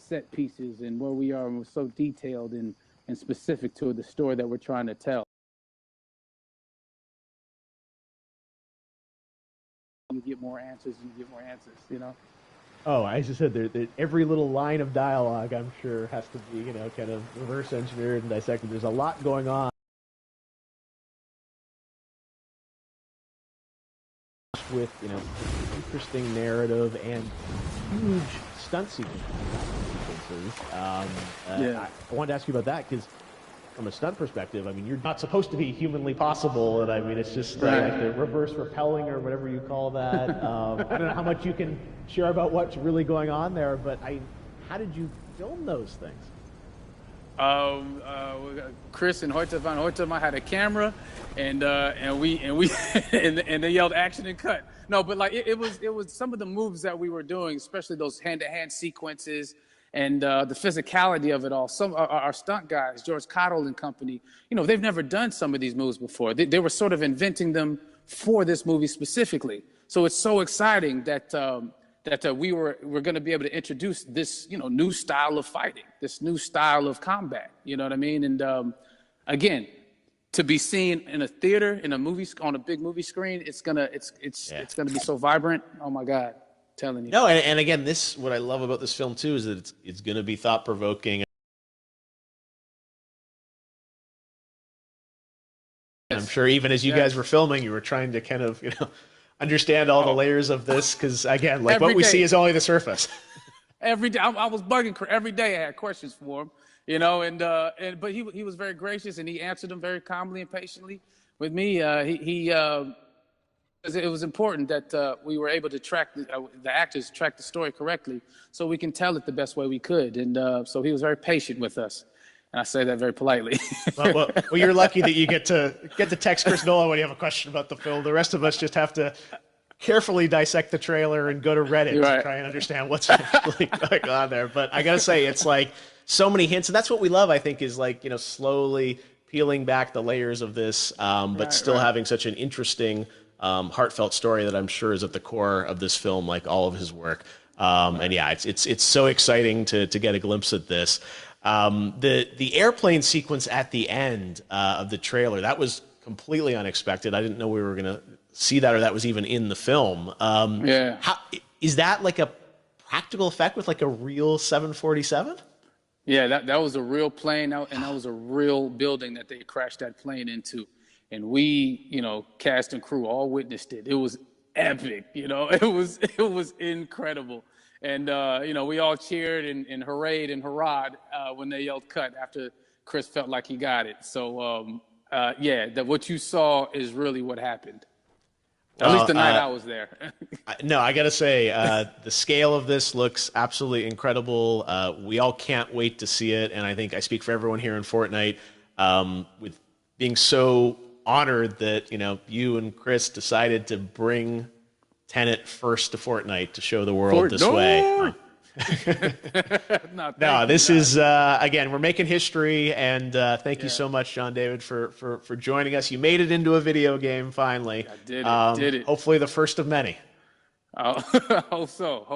set pieces and where we are, and we're so detailed and specific to the story that we're trying to tell. You get more answers, you know? Oh, as you said, every little line of dialogue, I'm sure, has to be, you know, kind of reverse engineered and dissected. There's a lot going on with, you know, interesting narrative and huge stunt sequences. I wanted to ask you about that because from a stunt perspective, I mean, you're not supposed to be humanly possible, and I mean, it's just like the reverse rappelling or whatever you call that. I don't know how much you can share about what's really going on there, but how did you film those things? Chris and Hoyte van Hoytema had a camera, and they yelled action and cut. No, but like it was some of the moves that we were doing, especially those hand-to-hand sequences. And the physicality of it all. Some our stunt guys, George Cottle and company, you know, they've never done some of these moves before. They were sort of inventing them for this movie specifically. So it's so exciting that we're going to be able to introduce this, you know, new style of fighting, this new style of combat. You know what I mean? And again, to be seen in a theater, in a movie, on a big movie screen, it's gonna be so vibrant. Oh my God. Telling you. No, and again, what I love about this film too is that it's going to be thought provoking. I'm sure even as you guys were filming, you were trying to kind of, you know, understand all the layers of this because again, like what we see is only the surface. Every day, I was bugging every day. I had questions for him, you know, but he was very gracious and he answered them very calmly and patiently with me. It was important that we were able to track the actors track the story correctly, so we can tell it the best way we could. And so he was very patient with us, and I say that very politely. well, you're lucky that you get to text Chris Nolan when you have a question about the film. The rest of us just have to carefully dissect the trailer and go to Reddit to try and understand what's actually going on there. But I gotta say, it's like so many hints, and that's what we love. I think is like, you know, slowly peeling back the layers of this, but still having such an interesting. Heartfelt story that I'm sure is at the core of this film, like all of his work. And yeah, it's so exciting to get a glimpse at this. The airplane sequence at the end of the trailer, that was completely unexpected. I didn't know we were going to see that, or that was even in the film. Is that like a practical effect with like a real 747? Yeah, that was a real plane, and that was a real building that they crashed that plane into. And we, you know, cast and crew all witnessed it. It was epic, you know. It was incredible. And, you know, we all cheered and hurrayed and hurrahed when they yelled cut after Chris felt like he got it. So, what you saw is really what happened. At least the night I was there. No, I got to say, the scale of this looks absolutely incredible. We all can't wait to see it. And I think I speak for everyone here in Fortnite with being so honored that, you know, you and Chris decided to bring Tenet first to Fortnite to show the world this way. No, this is again, we're making history, and thank you so much, John David, for joining us. You made it into a video game finally. I did it. Hopefully the first of many. I hope so.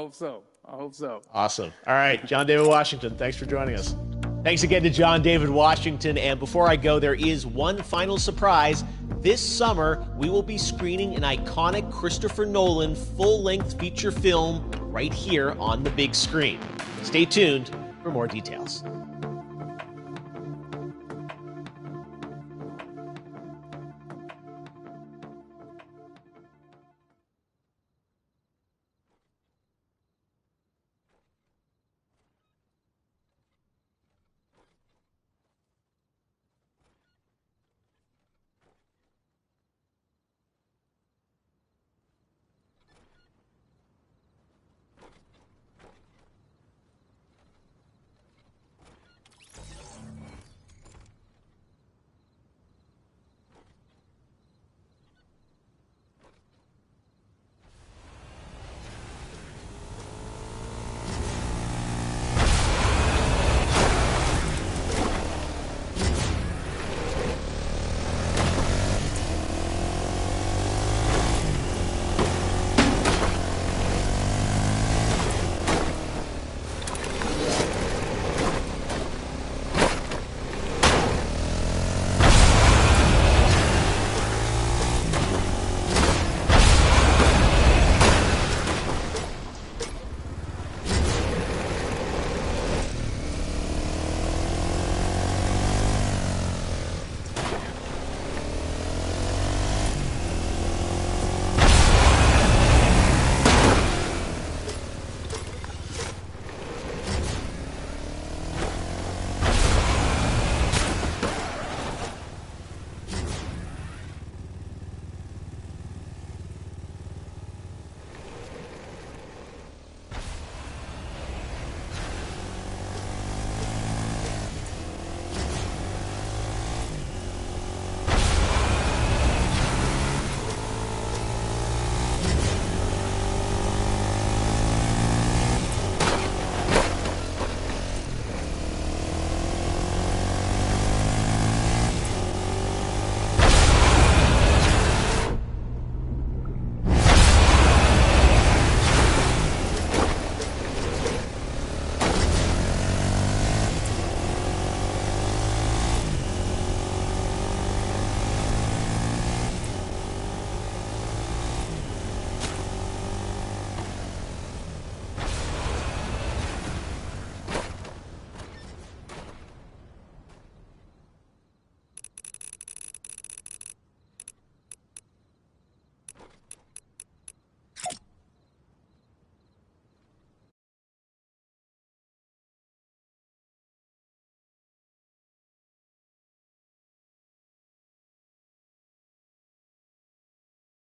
Awesome. All right, John David Washington, thanks for joining us. Thanks again to John David Washington. And before I go, there is one final surprise. This summer, we will be screening an iconic Christopher Nolan full-length feature film right here on the big screen. Stay tuned for more details.